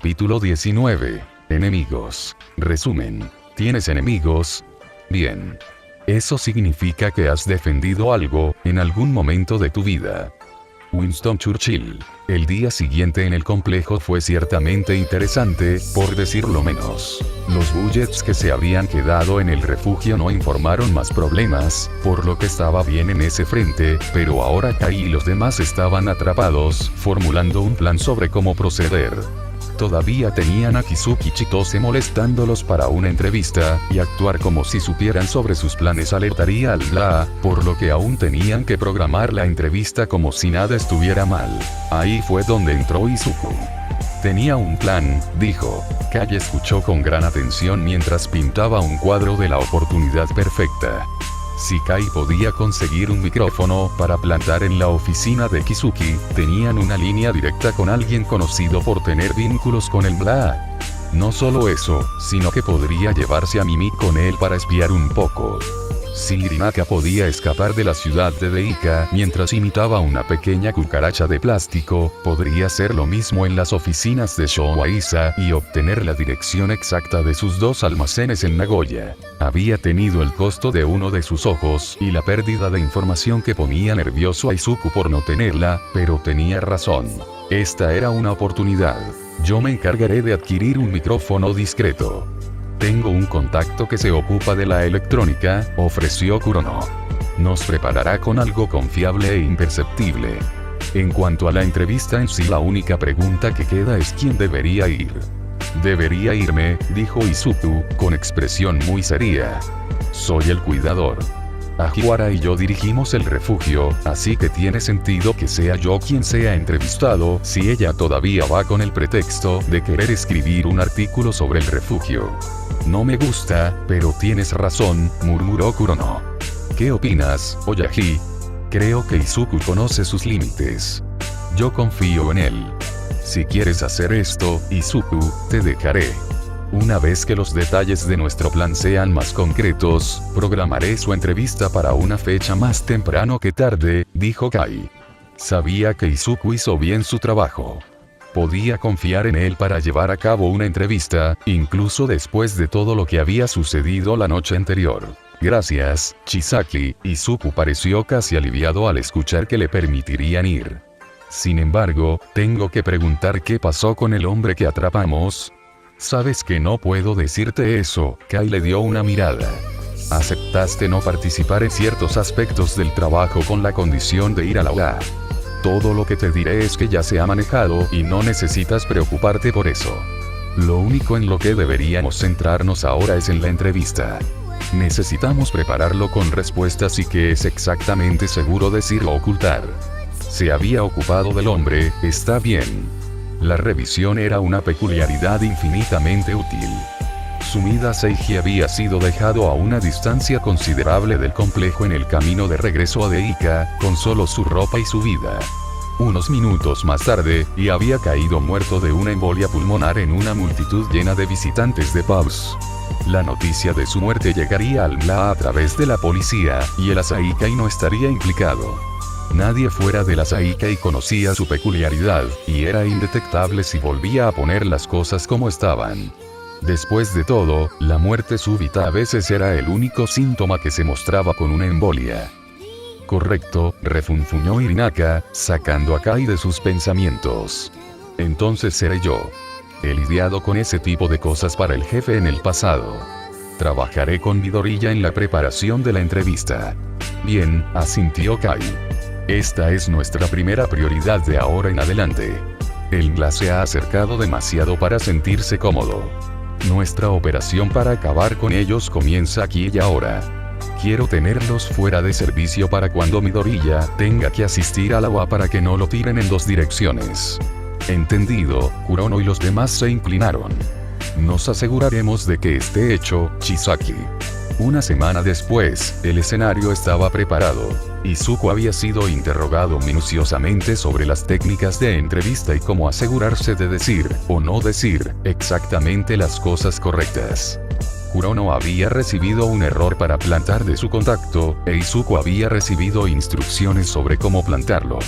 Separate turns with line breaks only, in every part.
Capítulo 19. Enemigos. Resumen. ¿Tienes enemigos? Bien. Eso significa que has defendido algo, en algún momento de tu vida. Winston Churchill. El día siguiente en el complejo fue ciertamente interesante, por decirlo menos. Los bullets que se habían quedado en el refugio no informaron más problemas, por lo que estaba bien en ese frente, pero ahora Kai y los demás estaban atrapados, formulando un plan sobre cómo proceder. Todavía tenían a Kizuki Chitose molestándolos para una entrevista, y actuar como si supieran sobre sus planes alertaría al Bla, por lo que aún tenían que programar la entrevista como si nada estuviera mal. Ahí fue donde entró Izuku. Tenía un plan, dijo. Kai escuchó con gran atención mientras pintaba un cuadro de la oportunidad perfecta. Si Kai podía conseguir un micrófono para plantar en la oficina de Kizuki, tenían una línea directa con alguien conocido por tener vínculos con el Bla. No solo eso, sino que podría llevarse a Mimi con él para espiar un poco. Si Hirinaka podía escapar de la ciudad de Deika mientras imitaba una pequeña cucaracha de plástico, podría hacer lo mismo en las oficinas de Showaisa y obtener la dirección exacta de sus dos almacenes en Nagoya. Había tenido el costo de uno de sus ojos y la pérdida de información que ponía nervioso a Izuku por no tenerla, pero tenía razón. Esta era una oportunidad. Yo me encargaré de adquirir un micrófono discreto. Tengo un contacto que se ocupa de la electrónica, ofreció Kurono. Nos preparará con algo confiable e imperceptible. En cuanto a la entrevista en sí, la única pregunta que queda es quién debería ir. Debería irme, dijo Izuku, con expresión muy seria. Soy el cuidador. Ajiwara y yo dirigimos el refugio, así que tiene sentido que sea yo quien sea entrevistado, si ella todavía va con el pretexto de querer escribir un artículo sobre el refugio. No me gusta, pero tienes razón, murmuró Kurono. ¿Qué opinas, Oyaji? Creo que Izuku conoce sus límites. Yo confío en él. Si quieres hacer esto, Izuku, te dejaré. Una vez que los detalles de nuestro plan sean más concretos, programaré su entrevista para una fecha más temprano que tarde, dijo Kai. Sabía que Izuku hizo bien su trabajo. Podía confiar en él para llevar a cabo una entrevista, incluso después de todo lo que había sucedido la noche anterior. Gracias, Chisaki. Izuku pareció casi aliviado al escuchar que le permitirían ir. Sin embargo, tengo que preguntar qué pasó con el hombre que atrapamos. Sabes que no puedo decirte eso, Kai le dio una mirada. Aceptaste no participar en ciertos aspectos del trabajo con la condición de ir a la UA. Todo lo que te diré es que ya se ha manejado y no necesitas preocuparte por eso. Lo único en lo que deberíamos centrarnos ahora es en la entrevista. Necesitamos prepararlo con respuestas y que es exactamente seguro decir o ocultar. Se había ocupado del hombre, está bien. La revisión era una peculiaridad infinitamente útil. Sumida Seiji había sido dejado a una distancia considerable del complejo en el camino de regreso a Deika, con solo su ropa y su vida. Unos minutos más tarde, y había caído muerto de una embolia pulmonar en una multitud llena de visitantes de pubs. La noticia de su muerte llegaría al Bla a través de la policía, y el Asaikai no estaría implicado. Nadie fuera de la Saikai conocía su peculiaridad, y era indetectable si volvía a poner las cosas como estaban. Después de todo, la muerte súbita a veces era el único síntoma que se mostraba con una embolia. Correcto, refunfuñó Hirinaka, sacando a Kai de sus pensamientos. Entonces seré yo. He lidiado con ese tipo de cosas para el jefe en el pasado. Trabajaré con Midoriya en la preparación de la entrevista. Bien, asintió Kai. Esta es nuestra primera prioridad de ahora en adelante. El Bla se ha acercado demasiado para sentirse cómodo. Nuestra operación para acabar con ellos comienza aquí y ahora. Quiero tenerlos fuera de servicio para cuando Midoriya tenga que asistir a la UA para que no lo tiren en dos direcciones. Entendido, Kurono y los demás se inclinaron. Nos aseguraremos de que esté hecho, Chisaki. Una semana después, el escenario estaba preparado. Izuku había sido interrogado minuciosamente sobre las técnicas de entrevista y cómo asegurarse de decir, o no decir, exactamente las cosas correctas. Kurono había recibido un error para plantar de su contacto, e Izuku había recibido instrucciones sobre cómo plantarlo.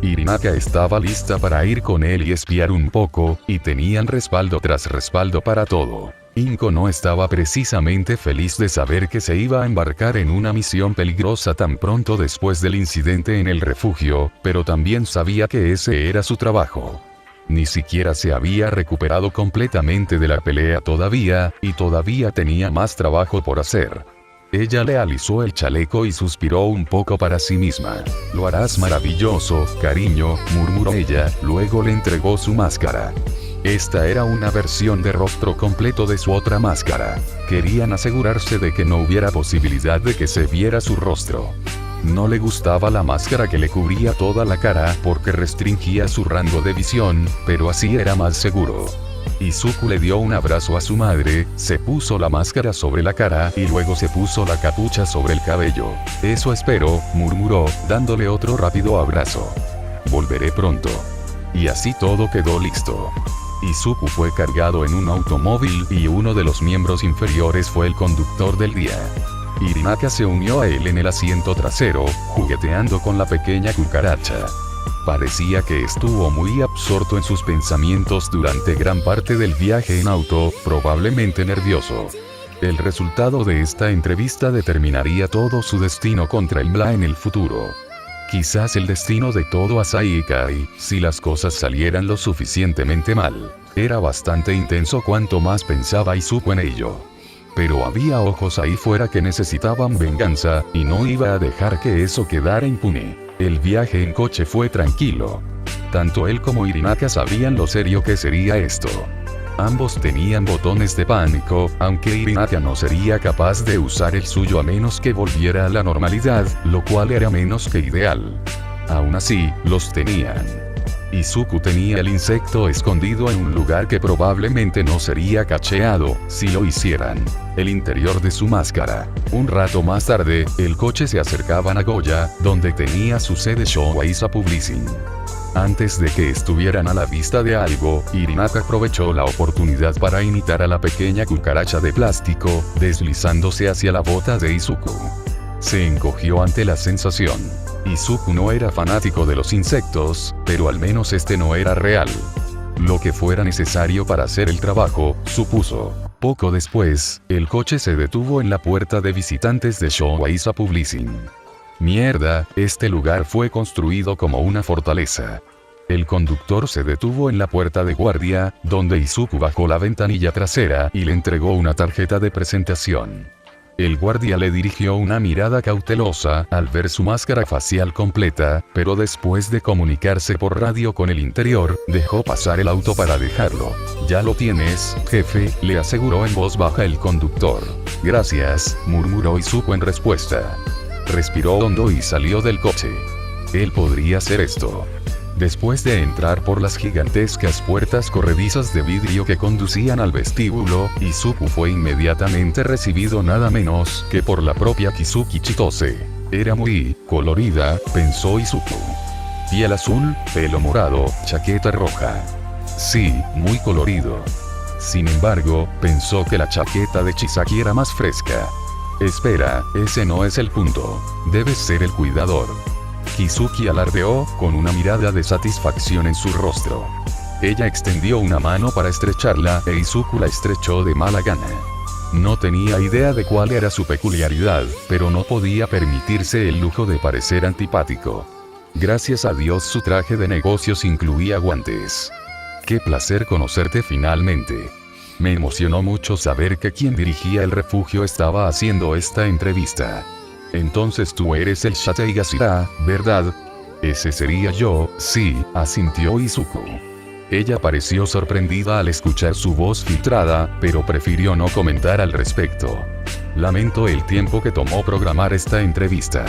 Hirinaka estaba lista para ir con él y espiar un poco, y tenían respaldo tras respaldo para todo. Inko no estaba precisamente feliz de saber que se iba a embarcar en una misión peligrosa tan pronto después del incidente en el refugio, pero también sabía que ese era su trabajo. Ni siquiera se había recuperado completamente de la pelea todavía, y todavía tenía más trabajo por hacer. Ella le alisó el chaleco y suspiró un poco para sí misma. «Lo harás maravilloso, cariño», murmuró ella, luego le entregó su máscara. Esta era una versión de rostro completo de su otra máscara. Querían asegurarse de que no hubiera posibilidad de que se viera su rostro. No le gustaba la máscara que le cubría toda la cara porque restringía su rango de visión, pero así era más seguro. Izuku le dio un abrazo a su madre, se puso la máscara sobre la cara y luego se puso la capucha sobre el cabello. «Eso espero», murmuró, dándole otro rápido abrazo. «Volveré pronto». Y así todo quedó listo. Izuku fue cargado en un automóvil y uno de los miembros inferiores fue el conductor del día. Hirinaka se unió a él en el asiento trasero, jugueteando con la pequeña cucaracha. Parecía que estuvo muy absorto en sus pensamientos durante gran parte del viaje en auto, probablemente nervioso. El resultado de esta entrevista determinaría todo su destino contra el Bla en el futuro. Quizás el destino de todo Asahi Kai, si las cosas salieran lo suficientemente mal. Era bastante intenso cuanto más pensaba Izuku en ello. Pero había ojos ahí fuera que necesitaban venganza, y no iba a dejar que eso quedara impune. El viaje en coche fue tranquilo. Tanto él como Hirinaka sabían lo serio que sería esto. Ambos tenían botones de pánico, aunque Hirinaka no sería capaz de usar el suyo a menos que volviera a la normalidad, lo cual era menos que ideal. Aún así, los tenían. Izuku tenía el insecto escondido en un lugar que probablemente no sería cacheado, si lo hicieran. El interior de su máscara. Un rato más tarde, el coche se acercaba a Nagoya, donde tenía su sede Showa Publishing. Antes de que estuvieran a la vista de algo, Hirinaka aprovechó la oportunidad para imitar a la pequeña cucaracha de plástico, deslizándose hacia la bota de Izuku. Se encogió ante la sensación. Izuku no era fanático de los insectos, pero al menos este no era real. Lo que fuera necesario para hacer el trabajo, supuso. Poco después, el coche se detuvo en la puerta de visitantes de Showa Publishing. Mierda, este lugar fue construido como una fortaleza. El conductor se detuvo en la puerta de guardia, donde Izuku bajó la ventanilla trasera y le entregó una tarjeta de presentación. El guardia le dirigió una mirada cautelosa al ver su máscara facial completa, pero después de comunicarse por radio con el interior, dejó pasar el auto para dejarlo. «Ya lo tienes, jefe», le aseguró en voz baja el conductor. «Gracias», murmuró Izuku en respuesta. Respiró hondo y salió del coche. Él podría hacer esto. Después de entrar por las gigantescas puertas corredizas de vidrio que conducían al vestíbulo, Izuku fue inmediatamente recibido nada menos que por la propia Kizuki Chitose. Era muy colorida, pensó Izuku. Piel azul, pelo morado, chaqueta roja. Sí, muy colorido. Sin embargo, pensó que la chaqueta de Chisaki era más fresca. Espera, ese no es el punto. Debes ser el cuidador. Kizuki alardeó, con una mirada de satisfacción en su rostro. Ella extendió una mano para estrecharla e Izuku la estrechó de mala gana. No tenía idea de cuál era su peculiaridad, pero no podía permitirse el lujo de parecer antipático. Gracias a Dios su traje de negocios incluía guantes. Qué placer conocerte finalmente. Me emocionó mucho saber que quien dirigía el refugio estaba haciendo esta entrevista. Entonces tú eres el Shatei Gashira, ¿verdad? Ese sería yo, sí, asintió Izuku. Ella pareció sorprendida al escuchar su voz filtrada, pero prefirió no comentar al respecto. Lamento el tiempo que tomó programar esta entrevista.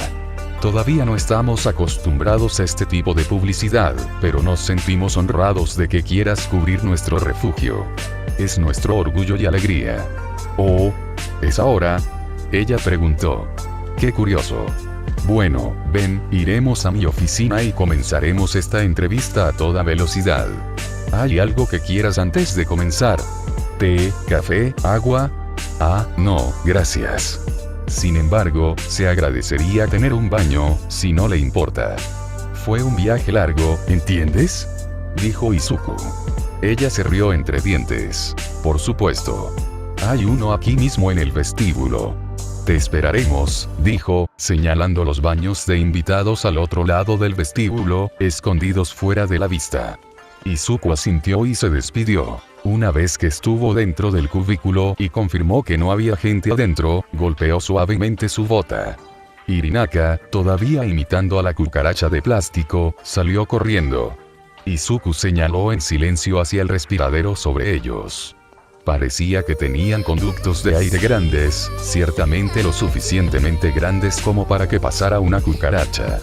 Todavía no estamos acostumbrados a este tipo de publicidad, pero nos sentimos honrados de que quieras cubrir nuestro refugio. Es nuestro orgullo y alegría. Oh, ¿es ahora? Ella preguntó. Qué curioso. Bueno, ven, iremos a mi oficina y comenzaremos esta entrevista a toda velocidad. ¿Hay algo que quieras antes de comenzar? ¿Té, café, agua? Ah, no, gracias. Sin embargo, se agradecería tener un baño, si no le importa. fue un viaje largo, ¿entiendes?, dijo Izuku. Ella se rió entre dientes. Por supuesto. Hay uno aquí mismo en el vestíbulo. Te esperaremos, dijo, señalando los baños de invitados al otro lado del vestíbulo, escondidos fuera de la vista. Izuku asintió y se despidió. Una vez que estuvo dentro del cubículo y confirmó que no había gente adentro, golpeó suavemente su bota. Hirinaka, todavía imitando a la cucaracha de plástico, salió corriendo. Izuku señaló en silencio hacia el respiradero sobre ellos. Parecía que tenían conductos de aire grandes, ciertamente lo suficientemente grandes como para que pasara una cucaracha.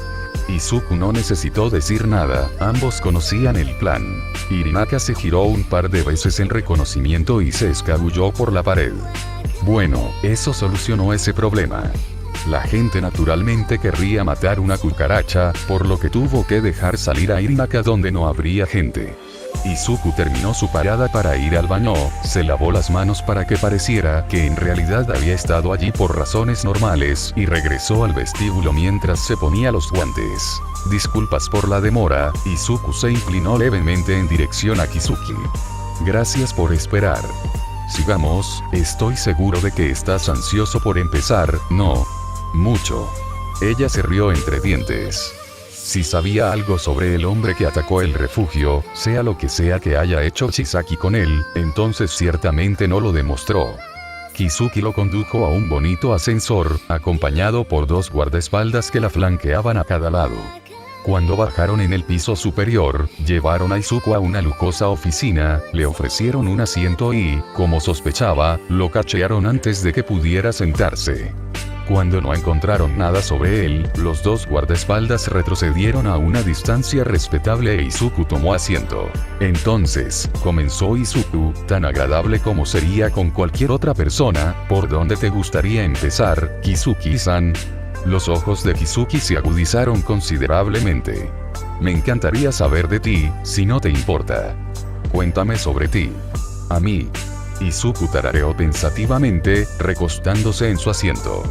Izuku no necesitó decir nada, ambos conocían el plan. Hirinaka se giró un par de veces en reconocimiento y se escabulló por la pared. Bueno, eso solucionó ese problema. La gente naturalmente querría matar una cucaracha, por lo que tuvo que dejar salir a Hirinaka donde no habría gente. Izuku terminó su parada para ir al baño, se lavó las manos para que pareciera que en realidad había estado allí por razones normales y regresó al vestíbulo mientras se ponía los guantes. Disculpas por la demora, Izuku se inclinó levemente en dirección a Kizuki. Gracias por esperar. Sigamos, estoy seguro de que estás ansioso por empezar, ¿no? Mucho. Ella se rió entre dientes. Si sabía algo sobre el hombre que atacó el refugio, sea lo que sea que haya hecho Chisaki con él, entonces ciertamente no lo demostró. Kizuki lo condujo a un bonito ascensor, acompañado por 2 guardaespaldas que la flanqueaban a cada lado. Cuando bajaron en el piso superior, llevaron a Izuku a una lujosa oficina, le ofrecieron un asiento y, como sospechaba, lo cachearon antes de que pudiera sentarse. Cuando no encontraron nada sobre él, los 2 guardaespaldas retrocedieron a una distancia respetable e Izuku tomó asiento. Entonces, comenzó Izuku, tan agradable como sería con cualquier otra persona, ¿por dónde te gustaría empezar, Kizuki-san? Los ojos de Kizuki se agudizaron considerablemente. Me encantaría saber de ti, si no te importa. Cuéntame sobre ti. A mí. Izuku tarareó pensativamente, recostándose en su asiento.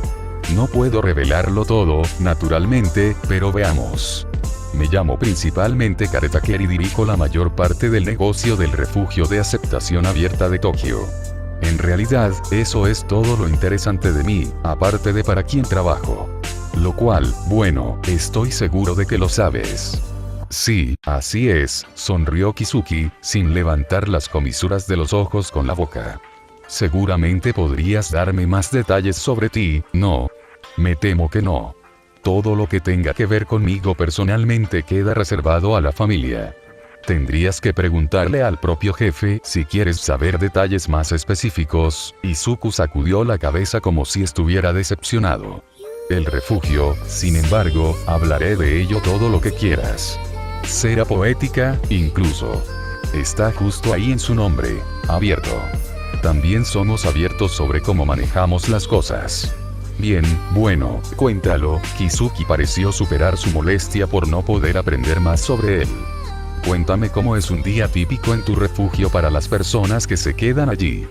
No puedo revelarlo todo, naturalmente, pero veamos. Me llamo principalmente Karetaker y dirijo la mayor parte del negocio del refugio de aceptación abierta de Tokio. En realidad, eso es todo lo interesante de mí, aparte de para quién trabajo. Lo cual, bueno, estoy seguro de que lo sabes. Sí, así es, sonrió Kizuki, sin levantar las comisuras de los ojos con la boca. Seguramente podrías darme más detalles sobre ti, ¿no? Me temo que no. Todo lo que tenga que ver conmigo personalmente queda reservado a la familia. Tendrías que preguntarle al propio jefe si quieres saber detalles más específicos. Izuku sacudió la cabeza como si estuviera decepcionado. El refugio, sin embargo, hablaré de ello todo lo que quieras. Será poética, incluso. Está justo ahí en su nombre, abierto. También somos abiertos sobre cómo manejamos las cosas. Bien, bueno, cuéntalo. Kizuki pareció superar su molestia por no poder aprender más sobre él. Cuéntame cómo es un día típico en tu refugio para las personas que se quedan allí.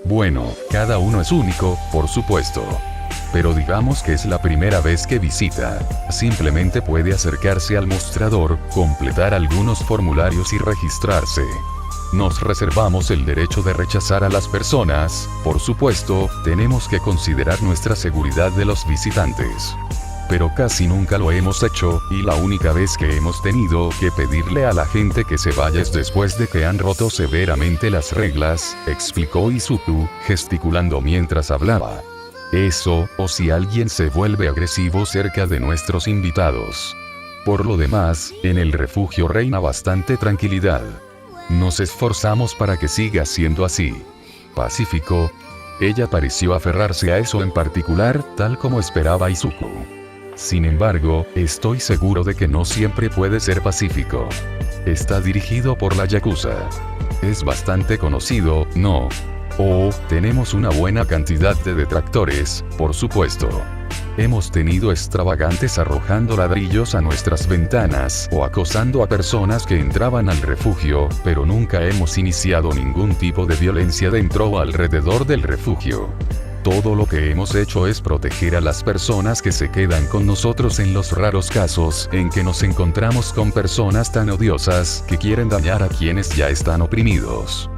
Bueno, cada uno es único, por supuesto. Pero digamos que es la primera vez que visita. Simplemente puede acercarse al mostrador, completar algunos formularios y registrarse. Nos reservamos el derecho de rechazar a las personas, por supuesto, tenemos que considerar nuestra seguridad de los visitantes. Pero casi nunca lo hemos hecho, y la única vez que hemos tenido que pedirle a la gente que se vaya es después de que han roto severamente las reglas, explicó Izuku, gesticulando mientras hablaba. Eso, o si alguien se vuelve agresivo cerca de nuestros invitados. Por lo demás, en el refugio reina bastante tranquilidad. Nos esforzamos para que siga siendo así. Pacífico. Ella pareció aferrarse a eso en particular, tal como esperaba Izuku. Sin embargo, estoy seguro de que no siempre puede ser pacífico. Está dirigido por la Yakuza. Es bastante conocido, ¿no? Oh, tenemos una buena cantidad de detractores, por supuesto. Hemos tenido extravagantes arrojando ladrillos a nuestras ventanas o acosando a personas que entraban al refugio, pero nunca hemos iniciado ningún tipo de violencia dentro o alrededor del refugio. Todo lo que hemos hecho es proteger a las personas que se quedan con nosotros en los raros casos en que nos encontramos con personas tan odiosas que quieren dañar a quienes ya están oprimidos.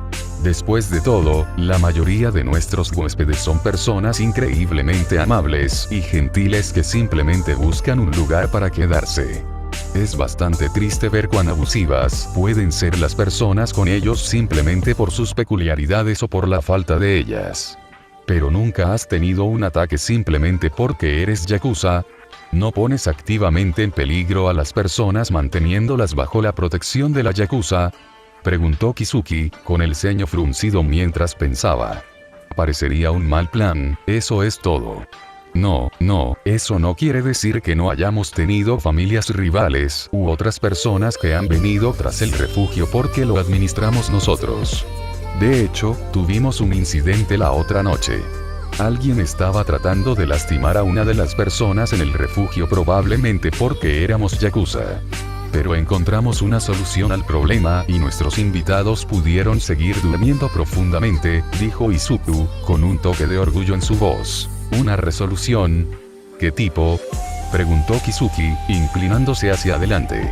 Después de todo, la mayoría de nuestros huéspedes son personas increíblemente amables y gentiles que simplemente buscan un lugar para quedarse. Es bastante triste ver cuán abusivas pueden ser las personas con ellos simplemente por sus peculiaridades o por la falta de ellas. Pero nunca has tenido un ataque simplemente porque eres yakuza. ¿No pones activamente en peligro a las personas manteniéndolas bajo la protección de la yakuza?, preguntó Kizuki, con el ceño fruncido mientras pensaba. Parecería un mal plan, eso es todo. No, eso no quiere decir que no hayamos tenido familias rivales u otras personas que han venido tras el refugio porque lo administramos nosotros. De hecho, tuvimos un incidente la otra noche. Alguien estaba tratando de lastimar a una de las personas en el refugio probablemente porque éramos yakuza. Pero encontramos una solución al problema y nuestros invitados pudieron seguir durmiendo profundamente, dijo Izuku, con un toque de orgullo en su voz. ¿Una resolución? ¿Qué tipo?, preguntó Kizuki, inclinándose hacia adelante.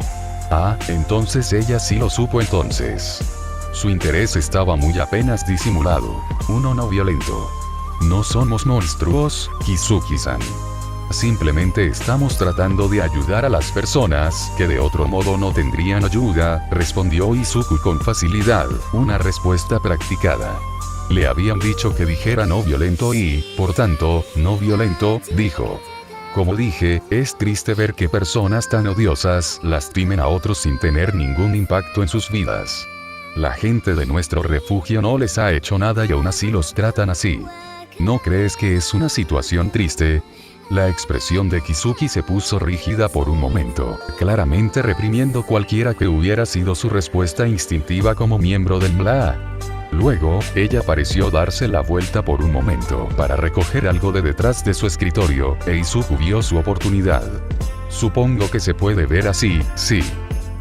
Ah, entonces ella sí lo supo entonces. Su interés estaba muy apenas disimulado. Uno no violento. No somos monstruos, Kizuki-san. Simplemente estamos tratando de ayudar a las personas que de otro modo no tendrían ayuda, respondió Izuku con facilidad, una respuesta practicada. Le habían dicho que dijera no violento y, por tanto, no violento, dijo. Como dije, es triste ver que personas tan odiosas lastimen a otros sin tener ningún impacto en sus vidas. La gente de nuestro refugio no les ha hecho nada y aún así los tratan así. ¿No crees que es una situación triste? La expresión de Kizuki se puso rígida por un momento, claramente reprimiendo cualquiera que hubiera sido su respuesta instintiva como miembro del MLA. Luego, ella pareció darse la vuelta por un momento para recoger algo de detrás de su escritorio, e Izuku vio su oportunidad. Supongo que se puede ver así, sí.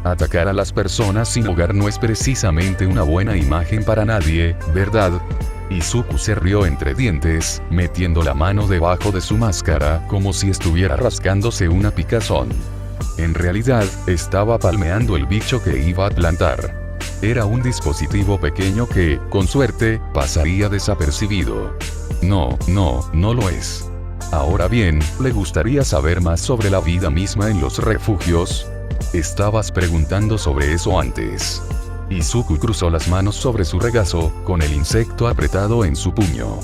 Atacar a las personas sin hogar no es precisamente una buena imagen para nadie, ¿verdad? Izuku se rió entre dientes, metiendo la mano debajo de su máscara, como si estuviera rascándose una picazón. En realidad, estaba palmeando el bicho que iba a plantar. Era un dispositivo pequeño que, con suerte, pasaría desapercibido. No lo es. Ahora bien, ¿le gustaría saber más sobre la vida misma en los refugios? Estabas preguntando sobre eso antes. Izuku cruzó las manos sobre su regazo, con el insecto apretado en su puño.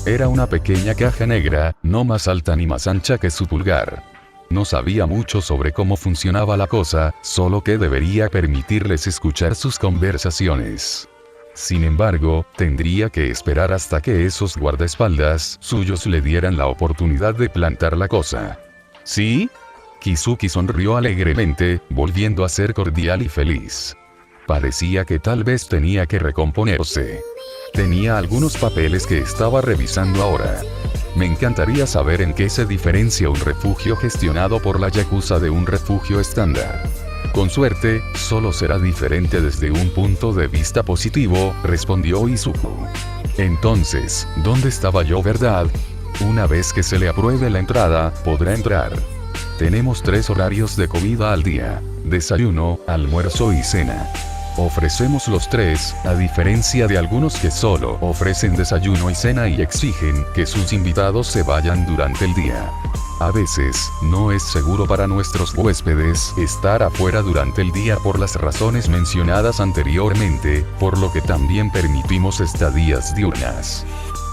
Era una pequeña caja negra, no más alta ni más ancha que su pulgar. No sabía mucho sobre cómo funcionaba la cosa, solo que debería permitirles escuchar sus conversaciones. Sin embargo, tendría que esperar hasta que esos guardaespaldas suyos le dieran la oportunidad de plantar la cosa. ¿Sí? Kizuki sonrió alegremente, volviendo a ser cordial y feliz. Parecía que tal vez tenía que recomponerse. Tenía algunos papeles que estaba revisando ahora. Me encantaría saber en qué se diferencia un refugio gestionado por la yakuza de un refugio estándar. Con suerte, solo será diferente desde un punto de vista positivo, respondió Izuku. Entonces, ¿dónde estaba yo, verdad? Una vez que se le apruebe la entrada, podrá entrar. Tenemos 3 horarios de comida al día: desayuno, almuerzo y cena. Ofrecemos los 3, a diferencia de algunos que solo ofrecen desayuno y cena y exigen que sus invitados se vayan durante el día. A veces, no es seguro para nuestros huéspedes estar afuera durante el día por las razones mencionadas anteriormente, por lo que también permitimos estadías diurnas.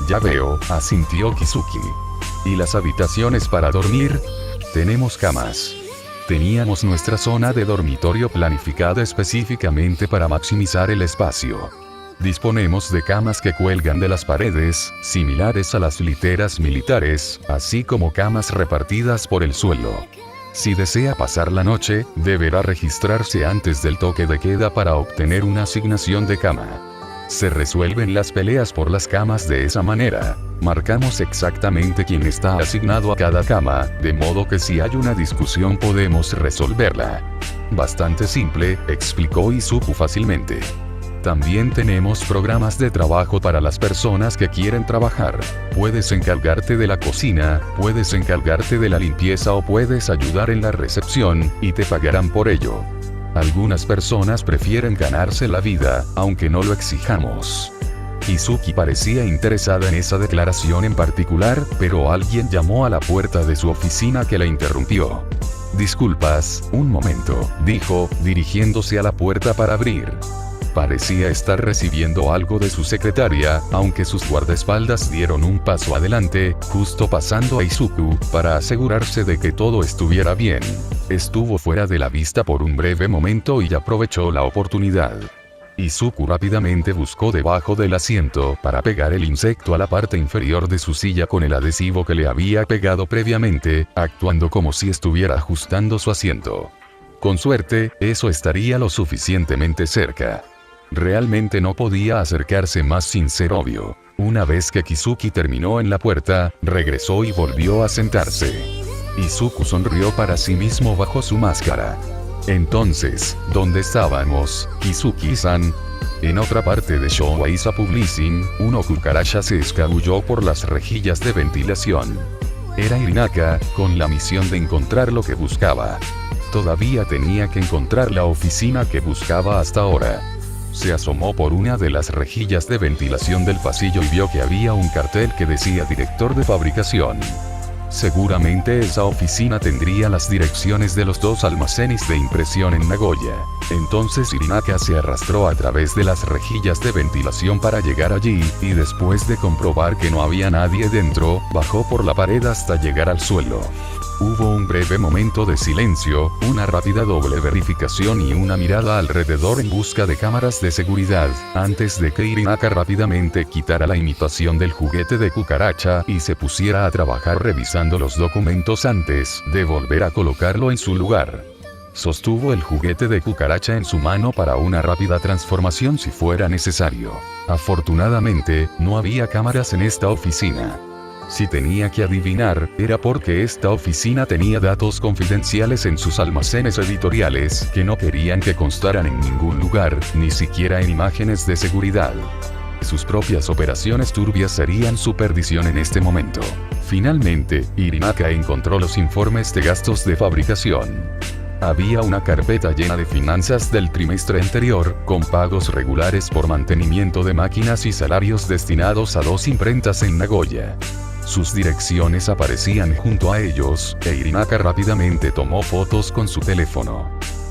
Ya veo, asintió Kizuki. ¿Y las habitaciones para dormir? Tenemos camas. Teníamos nuestra zona de dormitorio planificada específicamente para maximizar el espacio. Disponemos de camas que cuelgan de las paredes, similares a las literas militares, así como camas repartidas por el suelo. Si desea pasar la noche, deberá registrarse antes del toque de queda para obtener una asignación de cama. Se resuelven las peleas por las camas de esa manera. Marcamos exactamente quién está asignado a cada cama, de modo que si hay una discusión podemos resolverla. Bastante simple, explicó Izuku fácilmente. También tenemos programas de trabajo para las personas que quieren trabajar. Puedes encargarte de la cocina, puedes encargarte de la limpieza o puedes ayudar en la recepción, y te pagarán por ello. Algunas personas prefieren ganarse la vida, aunque no lo exijamos. Kizuki parecía interesada en esa declaración en particular, pero alguien llamó a la puerta de su oficina que la interrumpió. Disculpas, un momento, dijo, dirigiéndose a la puerta para abrir. Parecía estar recibiendo algo de su secretaria, aunque sus guardaespaldas dieron un paso adelante, justo pasando a Izuku, para asegurarse de que todo estuviera bien. Estuvo fuera de la vista por un breve momento y aprovechó la oportunidad. Izuku rápidamente buscó debajo del asiento para pegar el insecto a la parte inferior de su silla con el adhesivo que le había pegado previamente, actuando como si estuviera ajustando su asiento. Con suerte, eso estaría lo suficientemente cerca. Realmente no podía acercarse más sin ser obvio. Una vez que Kizuki terminó en la puerta, regresó y volvió a sentarse. Izuku sonrió para sí mismo bajo su máscara. Entonces, ¿dónde estábamos, Kizuki-san? En otra parte de Showa-Isa Publishing, una cucaracha se escabulló por las rejillas de ventilación. Era Hirinaka, con la misión de encontrar lo que buscaba. Todavía tenía que encontrar la oficina que buscaba hasta ahora. Se asomó por una de las rejillas de ventilación del pasillo y vio que había un cartel que decía director de fabricación. Seguramente esa oficina tendría las direcciones de los dos almacenes de impresión en Nagoya. Entonces Hirinaka se arrastró a través de las rejillas de ventilación para llegar allí, y después de comprobar que no había nadie dentro, bajó por la pared hasta llegar al suelo. Hubo un breve momento de silencio, una rápida doble verificación y una mirada alrededor en busca de cámaras de seguridad, antes de que Hirinaka rápidamente quitara la imitación del juguete de cucaracha y se pusiera a trabajar revisando los documentos antes de volver a colocarlo en su lugar. Sostuvo el juguete de cucaracha en su mano para una rápida transformación si fuera necesario. Afortunadamente, no había cámaras en esta oficina. Si tenía que adivinar, era porque esta oficina tenía datos confidenciales en sus almacenes editoriales que no querían que constaran en ningún lugar, ni siquiera en imágenes de seguridad. Sus propias operaciones turbias serían su perdición en este momento. Finalmente, Hirinaka encontró los informes de gastos de fabricación. Había una carpeta llena de finanzas del trimestre anterior, con pagos regulares por mantenimiento de máquinas y salarios destinados a 2 imprentas en Nagoya. Sus direcciones aparecían junto a ellos, e Hirinaka rápidamente tomó fotos con su teléfono.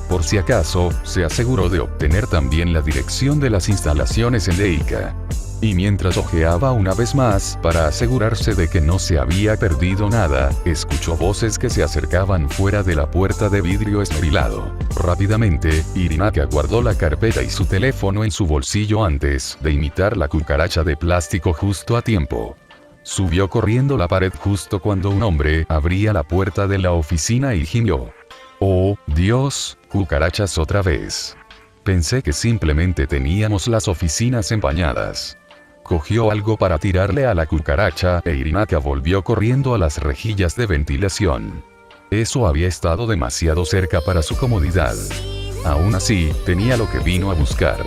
Por si acaso, se aseguró de obtener también la dirección de las instalaciones en Deika. Y mientras hojeaba una vez más, para asegurarse de que no se había perdido nada, escuchó voces que se acercaban fuera de la puerta de vidrio esmerilado. Rápidamente, Hirinaka guardó la carpeta y su teléfono en su bolsillo antes de imitar la cucaracha de plástico justo a tiempo. Subió corriendo la pared justo cuando un hombre abría la puerta de la oficina y gimió. «Oh, Dios, cucarachas otra vez. Pensé que simplemente teníamos las oficinas empañadas». Cogió algo para tirarle a la cucaracha e Hirinaka volvió corriendo a las rejillas de ventilación. Eso había estado demasiado cerca para su comodidad. Aún así, tenía lo que vino a buscar.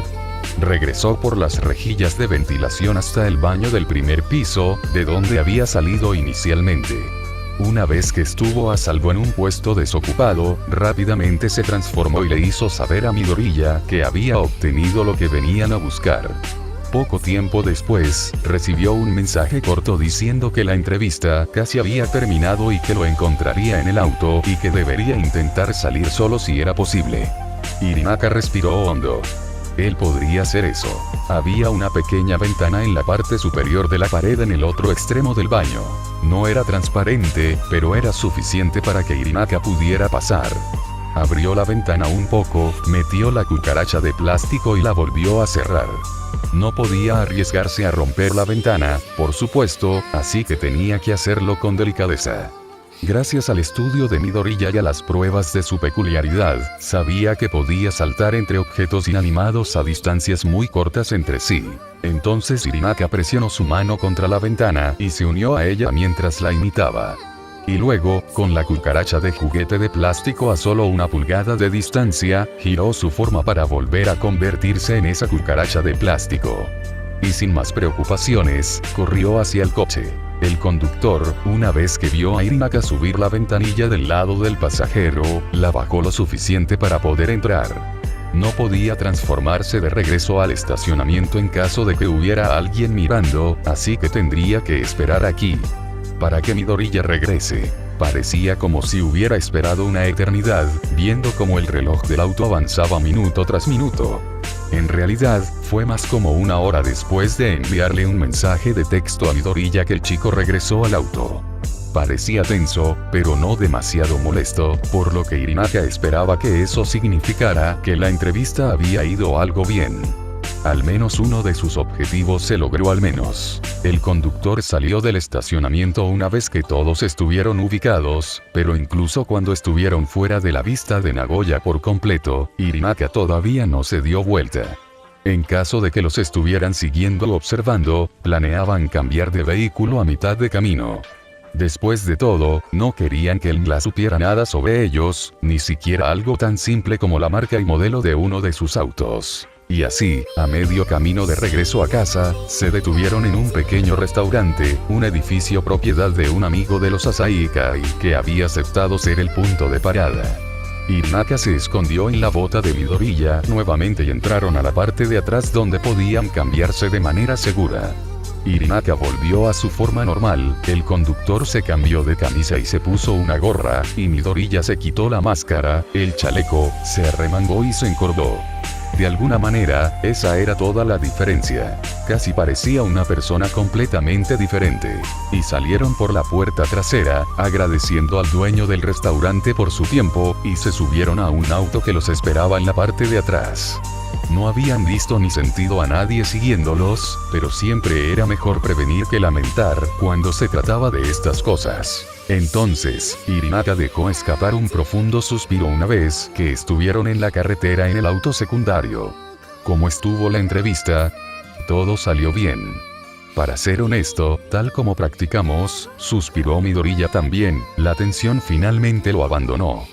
Regresó por las rejillas de ventilación hasta el baño del primer piso, de donde había salido inicialmente. Una vez que estuvo a salvo en un puesto desocupado, rápidamente se transformó y le hizo saber a Midoriya que había obtenido lo que venían a buscar. Poco tiempo después, recibió un mensaje corto diciendo que la entrevista casi había terminado y que lo encontraría en el auto y que debería intentar salir solo si era posible. Hirinaka respiró hondo. Él podría hacer eso. Había una pequeña ventana en la parte superior de la pared en el otro extremo del baño. No era transparente, pero era suficiente para que Hirinaka pudiera pasar. Abrió la ventana un poco, metió la cucaracha de plástico y la volvió a cerrar. No podía arriesgarse a romper la ventana, por supuesto, así que tenía que hacerlo con delicadeza. Gracias al estudio de Midoriya y a las pruebas de su peculiaridad, sabía que podía saltar entre objetos inanimados a distancias muy cortas entre sí. Entonces Hirinaka presionó su mano contra la ventana y se unió a ella mientras la imitaba. Y luego, con la cucaracha de juguete de plástico a solo 1 pulgada de distancia, giró su forma para volver a convertirse en esa cucaracha de plástico. Y sin más preocupaciones, corrió hacia el coche. El conductor, una vez que vio a Hirinaka subir la ventanilla del lado del pasajero, la bajó lo suficiente para poder entrar. No podía transformarse de regreso al estacionamiento en caso de que hubiera alguien mirando, así que tendría que esperar aquí. Para que Midoriya regrese. Parecía como si hubiera esperado una eternidad, viendo cómo el reloj del auto avanzaba minuto tras minuto. En realidad, fue más como 1 hora después de enviarle un mensaje de texto a Midoriya que el chico regresó al auto. Parecía tenso, pero no demasiado molesto, por lo que Hirinaka esperaba que eso significara que la entrevista había ido algo bien. Al menos uno de sus objetivos se logró al menos. El conductor salió del estacionamiento una vez que todos estuvieron ubicados, pero incluso cuando estuvieron fuera de la vista de Nagoya por completo, Hirinaka todavía no se dio vuelta. En caso de que los estuvieran siguiendo o observando, planeaban cambiar de vehículo a mitad de camino. Después de todo, no querían que él supiera nada sobre ellos, ni siquiera algo tan simple como la marca y modelo de uno de sus autos. Y así, a medio camino de regreso a casa, se detuvieron en un pequeño restaurante, un edificio propiedad de un amigo de los Asaikai, que había aceptado ser el punto de parada. Hirinaka se escondió en la bota de Midoriya nuevamente y entraron a la parte de atrás donde podían cambiarse de manera segura. Hirinaka volvió a su forma normal, el conductor se cambió de camisa y se puso una gorra, y Midoriya se quitó la máscara, el chaleco, se arremangó y se encorvó. De alguna manera, esa era toda la diferencia. Casi parecía una persona completamente diferente. Y salieron por la puerta trasera, agradeciendo al dueño del restaurante por su tiempo, y se subieron a un auto que los esperaba en la parte de atrás. No habían visto ni sentido a nadie siguiéndolos, pero siempre era mejor prevenir que lamentar cuando se trataba de estas cosas. Entonces, Hirinaka dejó escapar un profundo suspiro una vez que estuvieron en la carretera en el auto secundario. ¿Cómo estuvo la entrevista? Todo salió bien. Para ser honesto, tal como practicamos, suspiró Midoriya también, la tensión finalmente lo abandonó.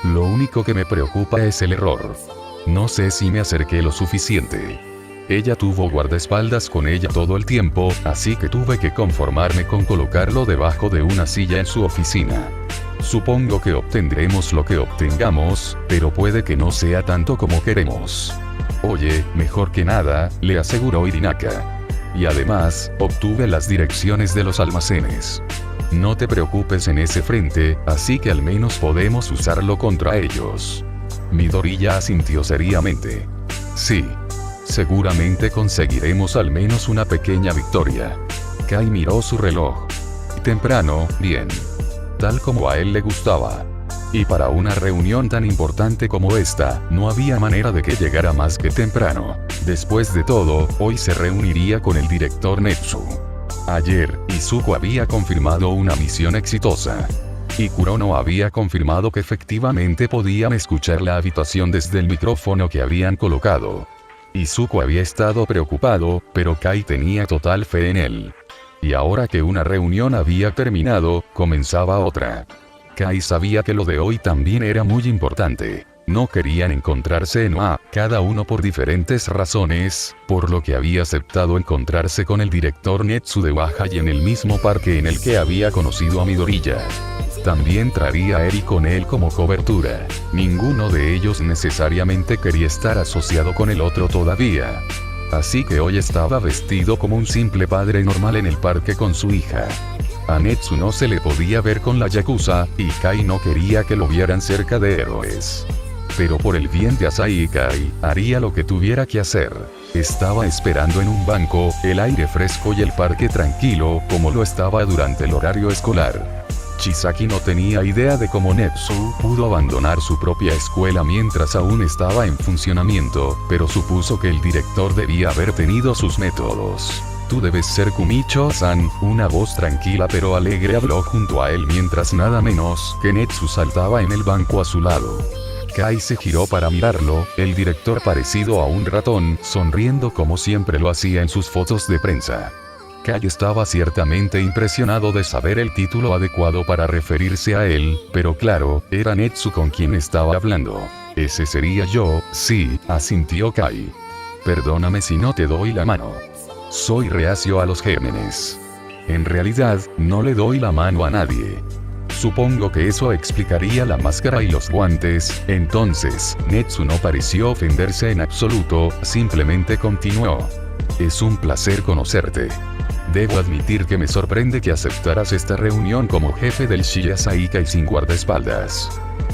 Lo único que me preocupa es el error. No sé si me acerqué lo suficiente. Ella tuvo guardaespaldas con ella todo el tiempo, así que tuve que conformarme con colocarlo debajo de una silla en su oficina. Supongo que obtendremos lo que obtengamos, pero puede que no sea tanto como queremos. Oye, mejor que nada, le aseguró Hirinaka. Y además, obtuve las direcciones de los almacenes. No te preocupes en ese frente, así que al menos podemos usarlo contra ellos. Midoriya asintió seriamente. Sí. Seguramente conseguiremos al menos una pequeña victoria. Kai miró su reloj. Temprano, bien. Tal como a él le gustaba. Y para una reunión tan importante como esta, no había manera de que llegara más que temprano. Después de todo, hoy se reuniría con el director Netsu. Ayer, Izuku había confirmado una misión exitosa. Y Kurono había confirmado que efectivamente podían escuchar la habitación desde el micrófono que habían colocado. Izuku había estado preocupado, pero Kai tenía total fe en él. Y ahora que una reunión había terminado, comenzaba otra. Kai sabía que lo de hoy también era muy importante. No querían encontrarse en OA, cada uno por diferentes razones, por lo que había aceptado encontrarse con el director Netsu de Wahai en el mismo parque en el que había conocido a Midoriya. También traería a Eri con él como cobertura. Ninguno de ellos necesariamente quería estar asociado con el otro todavía. Así que hoy estaba vestido como un simple padre normal en el parque con su hija. A Netsu no se le podía ver con la Yakuza, y Kai no quería que lo vieran cerca de héroes. Pero por el bien de Asahi Kai, haría lo que tuviera que hacer. Estaba esperando en un banco, el aire fresco y el parque tranquilo, como lo estaba durante el horario escolar. Chisaki no tenía idea de cómo Netsu pudo abandonar su propia escuela mientras aún estaba en funcionamiento, pero supuso que el director debía haber tenido sus métodos. Tú debes ser Kumicho-san, una voz tranquila pero alegre habló junto a él mientras nada menos que Netsu saltaba en el banco a su lado. Kai se giró para mirarlo, el director parecido a un ratón, sonriendo como siempre lo hacía en sus fotos de prensa. Kai estaba ciertamente impresionado de saber el título adecuado para referirse a él, pero claro, era Netsu con quien estaba hablando. Ese sería yo, sí, asintió Kai. Perdóname si no te doy la mano. Soy reacio a los gérmenes. En realidad, no le doy la mano a nadie. Supongo que eso explicaría la máscara y los guantes. Entonces, Netsu no pareció ofenderse en absoluto, simplemente continuó. Es un placer conocerte. Debo admitir que me sorprende que aceptaras esta reunión como jefe del Shiya Saikai sin guardaespaldas.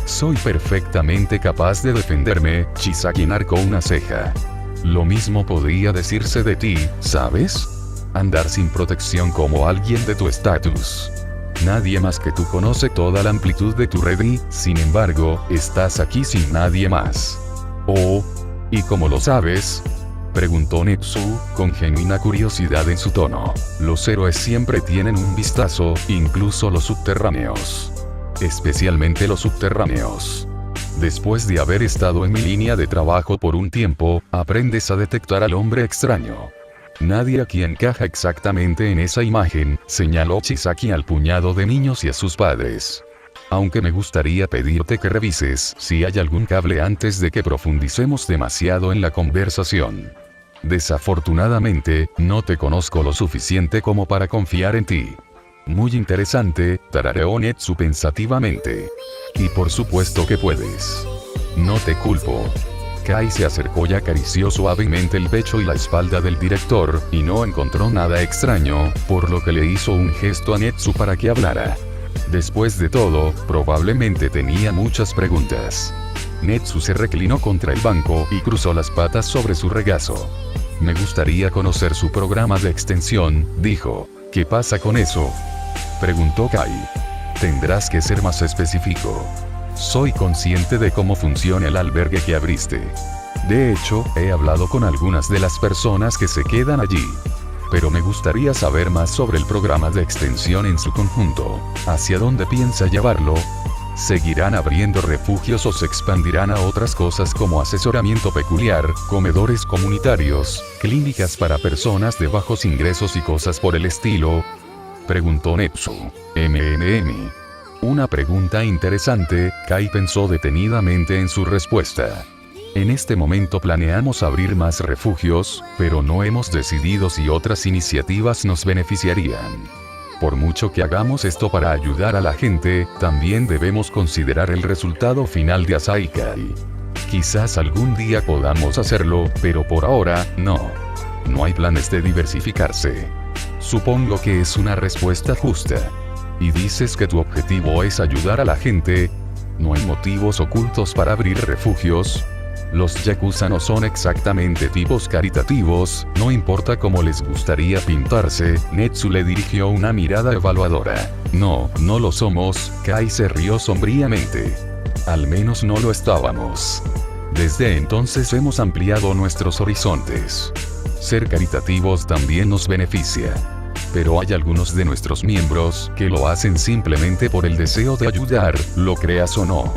Soy perfectamente capaz de defenderme. Chisaki enarcó una ceja. Lo mismo podría decirse de ti, ¿sabes? Andar sin protección como alguien de tu estatus. Nadie más que tú conoce toda la amplitud de tu red y, sin embargo, estás aquí sin nadie más. Oh, ¿y cómo lo sabes? Preguntó Netsu, con genuina curiosidad en su tono. Los héroes siempre tienen un vistazo, incluso los subterráneos. Especialmente los subterráneos. Después de haber estado en mi línea de trabajo por un tiempo, aprendes a detectar al hombre extraño. Nadie aquí encaja exactamente en esa imagen, señaló Chisaki al puñado de niños y a sus padres. Aunque me gustaría pedirte que revises si hay algún cable antes de que profundicemos demasiado en la conversación. Desafortunadamente, no te conozco lo suficiente como para confiar en ti. Muy interesante, tarareó Netsu pensativamente. Y por supuesto que puedes. No te culpo. Kai se acercó y acarició suavemente el pecho y la espalda del director, y no encontró nada extraño, por lo que le hizo un gesto a Netsu para que hablara. Después de todo, probablemente tenía muchas preguntas. Netsu se reclinó contra el banco y cruzó las patas sobre su regazo. Me gustaría conocer su programa de extensión, dijo. ¿Qué pasa con eso? Preguntó Kai. Tendrás que ser más específico. Soy consciente de cómo funciona el albergue que abriste. De hecho, he hablado con algunas de las personas que se quedan allí. Pero me gustaría saber más sobre el programa de extensión en su conjunto. ¿Hacia dónde piensa llevarlo? ¿Seguirán abriendo refugios o se expandirán a otras cosas como asesoramiento peculiar, comedores comunitarios, clínicas para personas de bajos ingresos y cosas por el estilo? Preguntó Netsu. Una pregunta interesante, Kai pensó detenidamente en su respuesta. En este momento planeamos abrir más refugios, pero no hemos decidido si otras iniciativas nos beneficiarían. Por mucho que hagamos esto para ayudar a la gente, también debemos considerar el resultado final de Asaikai. Quizás algún día podamos hacerlo, pero por ahora, no. No hay planes de diversificarse. Supongo que es una respuesta justa. Y dices que tu objetivo es ayudar a la gente. ¿No hay motivos ocultos para abrir refugios? Los yakuza no son exactamente tipos caritativos, no importa cómo les gustaría pintarse. Netsu le dirigió una mirada evaluadora. No, no lo somos. Kai se rió sombríamente. Al menos no lo estábamos. Desde entonces hemos ampliado nuestros horizontes. Ser caritativos también nos beneficia. Pero hay algunos de nuestros miembros que lo hacen simplemente por el deseo de ayudar, lo creas o no.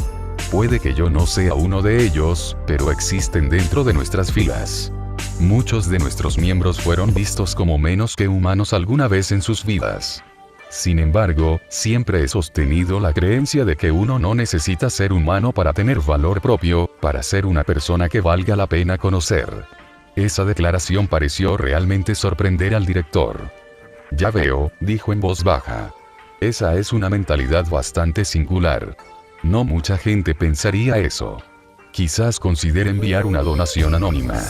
Puede que yo no sea uno de ellos, pero existen dentro de nuestras filas. Muchos de nuestros miembros fueron vistos como menos que humanos alguna vez en sus vidas. Sin embargo, siempre he sostenido la creencia de que uno no necesita ser humano para tener valor propio, para ser una persona que valga la pena conocer. Esa declaración pareció realmente sorprender al director. Ya veo, dijo en voz baja. Esa es una mentalidad bastante singular. No mucha gente pensaría eso. Quizás considere enviar una donación anónima.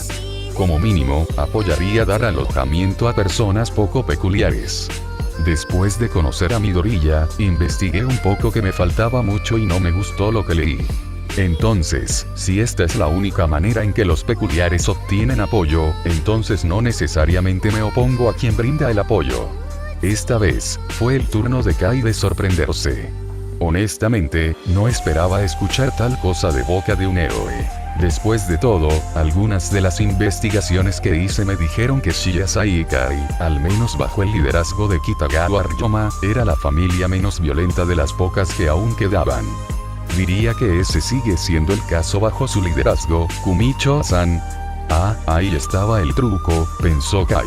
Como mínimo, apoyaría dar alojamiento a personas poco peculiares. Después de conocer a Midoriya, investigué un poco que me faltaba mucho y no me gustó lo que leí. Entonces, si esta es la única manera en que los peculiares obtienen apoyo, entonces no necesariamente me opongo a quien brinda el apoyo. Esta vez, fue el turno de Kai de sorprenderse. Honestamente, no esperaba escuchar tal cosa de boca de un héroe. Después de todo, algunas de las investigaciones que hice me dijeron que Shiya Saikai, al menos bajo el liderazgo de Kitagawa Ryoma, era la familia menos violenta de las pocas que aún quedaban. Diría que ese sigue siendo el caso bajo su liderazgo, Kumicho-san. Ah, ahí estaba el truco, pensó Kai.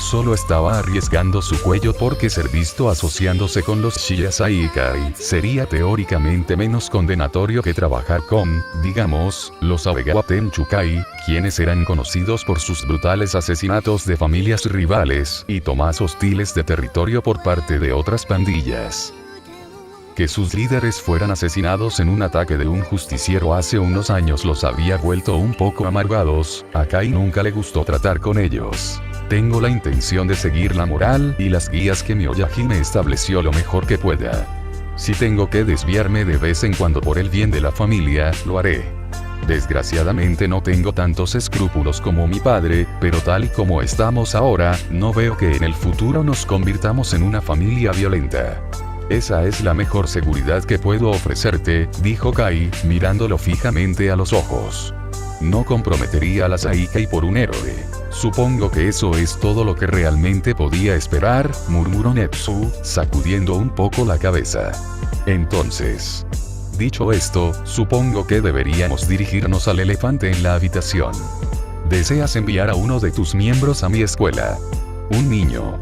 solo estaba arriesgando su cuello porque ser visto asociándose con los Shiasaikai sería teóricamente menos condenatorio que trabajar con, digamos, los Abegawa Tenchukai, quienes eran conocidos por sus brutales asesinatos de familias rivales y tomas hostiles de territorio por parte de otras pandillas. Que sus líderes fueran asesinados en un ataque de un justiciero hace unos años los había vuelto un poco amargados. A Kai nunca le gustó tratar con ellos. Tengo la intención de seguir la moral y las guías que Miyagi me estableció lo mejor que pueda. Si tengo que desviarme de vez en cuando por el bien de la familia, lo haré. Desgraciadamente no tengo tantos escrúpulos como mi padre, pero tal y como estamos ahora, no veo que en el futuro nos convirtamos en una familia violenta. Esa es la mejor seguridad que puedo ofrecerte, dijo Kai, mirándolo fijamente a los ojos. No comprometería a la Saikai por un héroe. Supongo que eso es todo lo que realmente podía esperar, murmuró Netsu, sacudiendo un poco la cabeza. Entonces, dicho esto, supongo que deberíamos dirigirnos al elefante en la habitación. ¿Deseas enviar a uno de tus miembros a mi escuela? Un niño.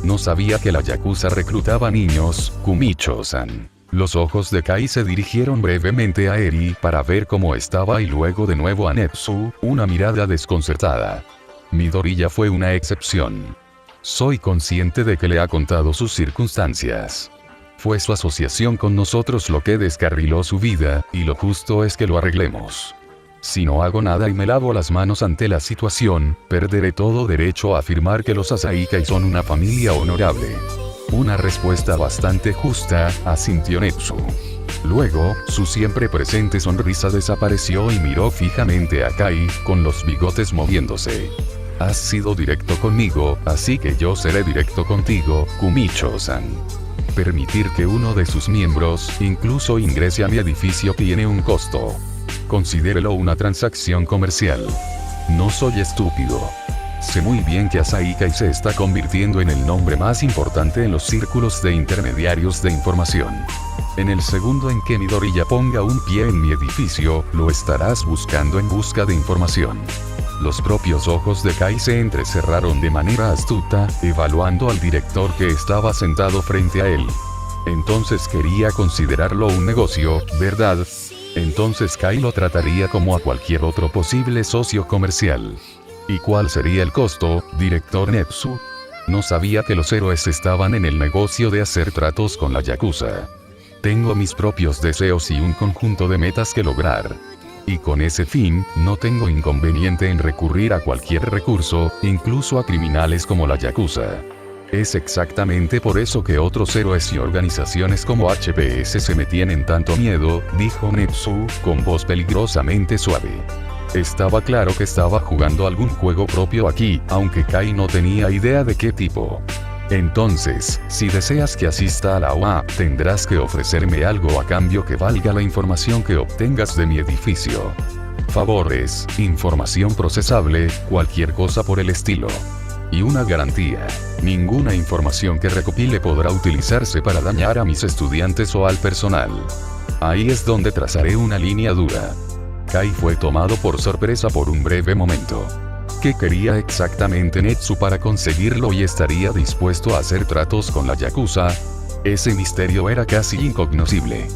No sabía que la Yakuza reclutaba niños, Kumicho-san. Los ojos de Kai se dirigieron brevemente a Eri para ver cómo estaba y luego de nuevo a Netsu, una mirada desconcertada. Midoriya fue una excepción. Soy consciente de que le ha contado sus circunstancias. Fue su asociación con nosotros lo que descarriló su vida, y lo justo es que lo arreglemos. Si no hago nada y me lavo las manos ante la situación, perderé todo derecho a afirmar que los Saikai son una familia honorable. Una respuesta bastante justa, asintió Netsu. Luego, su siempre presente sonrisa desapareció y miró fijamente a Kai, con los bigotes moviéndose. Has sido directo conmigo, así que yo seré directo contigo, Kumicho-san. Permitir que uno de sus miembros, incluso ingrese a mi edificio tiene un costo. Considérelo una transacción comercial. No soy estúpido. Sé muy bien que Saikai se está convirtiendo en el nombre más importante en los círculos de intermediarios de información. En el segundo en que Midoriya ponga un pie en mi edificio, lo estarás buscando en busca de información. Los propios ojos de Kai se entrecerraron de manera astuta, evaluando al director que estaba sentado frente a él. Entonces quería considerarlo un negocio, ¿verdad? Entonces Kai lo trataría como a cualquier otro posible socio comercial. ¿Y cuál sería el costo, director Netsu? No sabía que los héroes estaban en el negocio de hacer tratos con la Yakuza. Tengo mis propios deseos y un conjunto de metas que lograr. Y con ese fin, no tengo inconveniente en recurrir a cualquier recurso, incluso a criminales como la Yakuza. Es exactamente por eso que otros héroes y organizaciones como HPS se me tienen tanto miedo, dijo Netsu, con voz peligrosamente suave. Estaba claro que estaba jugando algún juego propio aquí, aunque Kai no tenía idea de qué tipo. Entonces, si deseas que asista a la OA, tendrás que ofrecerme algo a cambio que valga la información que obtengas de mi edificio. Favores, información procesable, cualquier cosa por el estilo. Y una garantía. Ninguna información que recopile podrá utilizarse para dañar a mis estudiantes o al personal. Ahí es donde trazaré una línea dura. Kai fue tomado por sorpresa por un breve momento. ¿Qué quería exactamente Netsu para conseguirlo y estaría dispuesto a hacer tratos con la Yakuza? Ese misterio era casi incognoscible.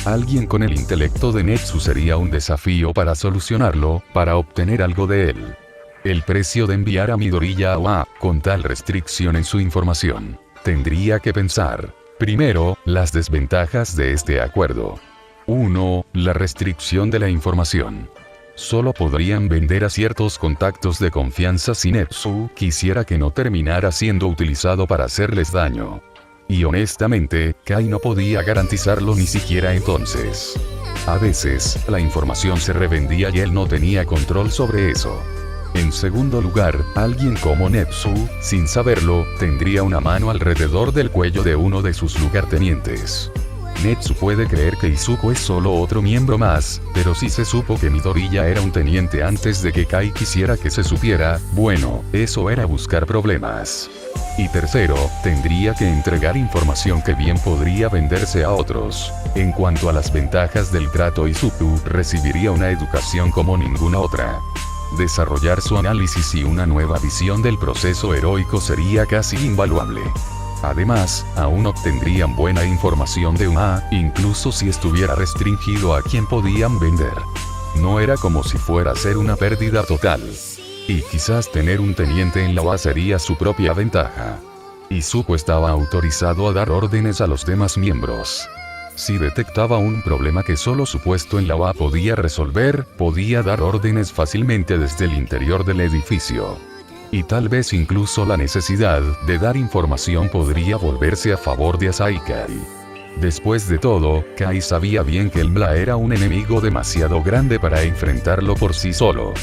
Alguien con el intelecto de Netsu sería un desafío para solucionarlo, para obtener algo de él. El precio de enviar a Midoriya a OA, con tal restricción en su información. Tendría que pensar. Primero, las desventajas de este acuerdo. 1. La restricción de la información. Solo podrían vender a ciertos contactos de confianza si Netsu quisiera que no terminara siendo utilizado para hacerles daño. Y honestamente, Kai no podía garantizarlo ni siquiera entonces. A veces, la información se revendía y él no tenía control sobre eso. En segundo lugar, alguien como Netsu, sin saberlo, tendría una mano alrededor del cuello de uno de sus lugartenientes. Netsu puede creer que Izuku es solo otro miembro más, pero si se supo que Midoriya era un teniente antes de que Kai quisiera que se supiera, bueno, eso era buscar problemas. Y tercero, tendría que entregar información que bien podría venderse a otros. En cuanto a las ventajas del trato, Izuku recibiría una educación como ninguna otra. Desarrollar su análisis y una nueva visión del proceso heroico sería casi invaluable. Además, aún obtendrían buena información de UA, incluso si estuviera restringido a quien podían vender. No era como si fuera a ser una pérdida total. Y quizás tener un teniente en la UA sería su propia ventaja. Izuku estaba autorizado a dar órdenes a los demás miembros. Si detectaba un problema que solo su puesto en la UA podía resolver, podía dar órdenes fácilmente desde el interior del edificio. Y tal vez incluso la necesidad de dar información podría volverse a favor de Asai Kai. Después de todo, Kai sabía bien que el Bla era un enemigo demasiado grande para enfrentarlo por sí solo.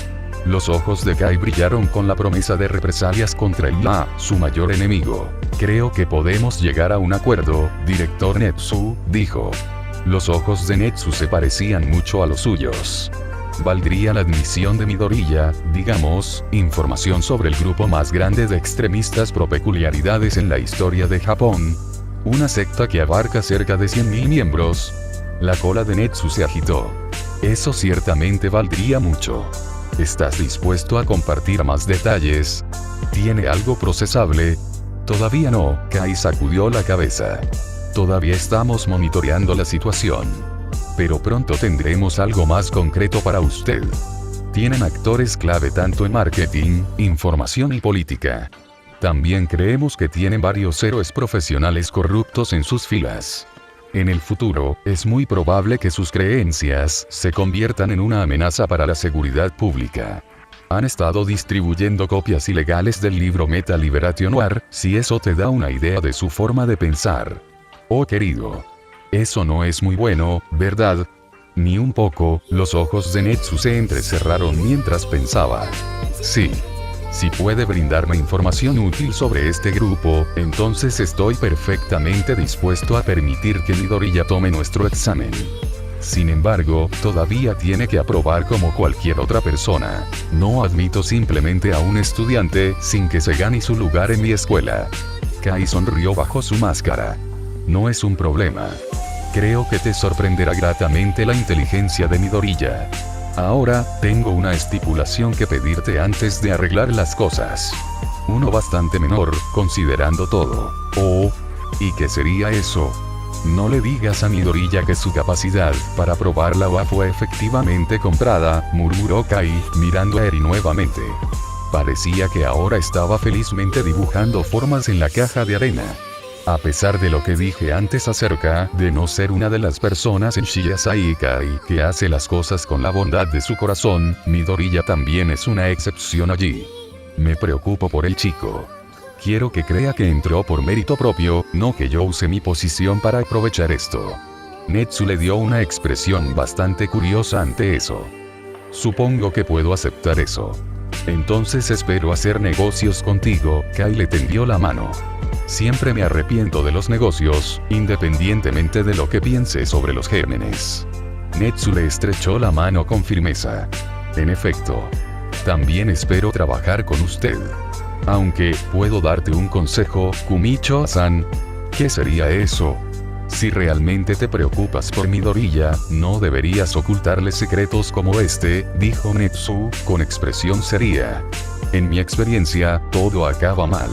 Los ojos de Kai brillaron con la promesa de represalias contra el Bla, su mayor enemigo. Creo que podemos llegar a un acuerdo, director Netsu, dijo. Los ojos de Netsu se parecían mucho a los suyos. Valdría la admisión de Midoriya, digamos, información sobre el grupo más grande de extremistas pro peculiaridades en la historia de Japón. Una secta que abarca cerca de 100.000 miembros. La cola de Netsu se agitó. Eso ciertamente valdría mucho. ¿Estás dispuesto a compartir más detalles? ¿Tiene algo procesable? Todavía no, Kai sacudió la cabeza. Todavía estamos monitoreando la situación. Pero pronto tendremos algo más concreto para usted. Tienen actores clave tanto en marketing, información y política. También creemos que tienen varios héroes profesionales corruptos en sus filas. En el futuro, es muy probable que sus creencias se conviertan en una amenaza para la seguridad pública. Han estado distribuyendo copias ilegales del libro Meta Liberation War, si eso te da una idea de su forma de pensar. Oh querido. Eso no es muy bueno, ¿verdad? Ni un poco. Los ojos de Netsu se entrecerraron mientras pensaba. Sí. Si puede brindarme información útil sobre este grupo, entonces estoy perfectamente dispuesto a permitir que Midoriya tome nuestro examen. Sin embargo, todavía tiene que aprobar como cualquier otra persona. No admito simplemente a un estudiante sin que se gane su lugar en mi escuela. Kai sonrió bajo su máscara. No es un problema. Creo que te sorprenderá gratamente la inteligencia de Midoriya. Ahora, tengo una estipulación que pedirte antes de arreglar las cosas. Uno bastante menor, considerando todo. Oh, ¿y qué sería eso? No le digas a Midoriya que su capacidad para probar la UA fue efectivamente comprada, murmuró Kai, mirando a Eri nuevamente. Parecía que ahora estaba felizmente dibujando formas en la caja de arena. A pesar de lo que dije antes acerca de no ser una de las personas en Shiya Saikai que hace las cosas con la bondad de su corazón, Midoriya también es una excepción allí. Me preocupo por el chico. Quiero que crea que entró por mérito propio, no que yo use mi posición para aprovechar esto. Netsu le dio una expresión bastante curiosa ante eso. Supongo que puedo aceptar eso. Entonces espero hacer negocios contigo, Kai le tendió la mano. Siempre me arrepiento de los negocios, independientemente de lo que piense sobre los gérmenes. Netsu le estrechó la mano con firmeza. En efecto. También espero trabajar con usted. Aunque, ¿puedo darte un consejo, Kumicho-san? ¿Qué sería eso? Si realmente te preocupas por Midoriya, no deberías ocultarle secretos como este, dijo Netsu, con expresión seria. En mi experiencia, todo acaba mal.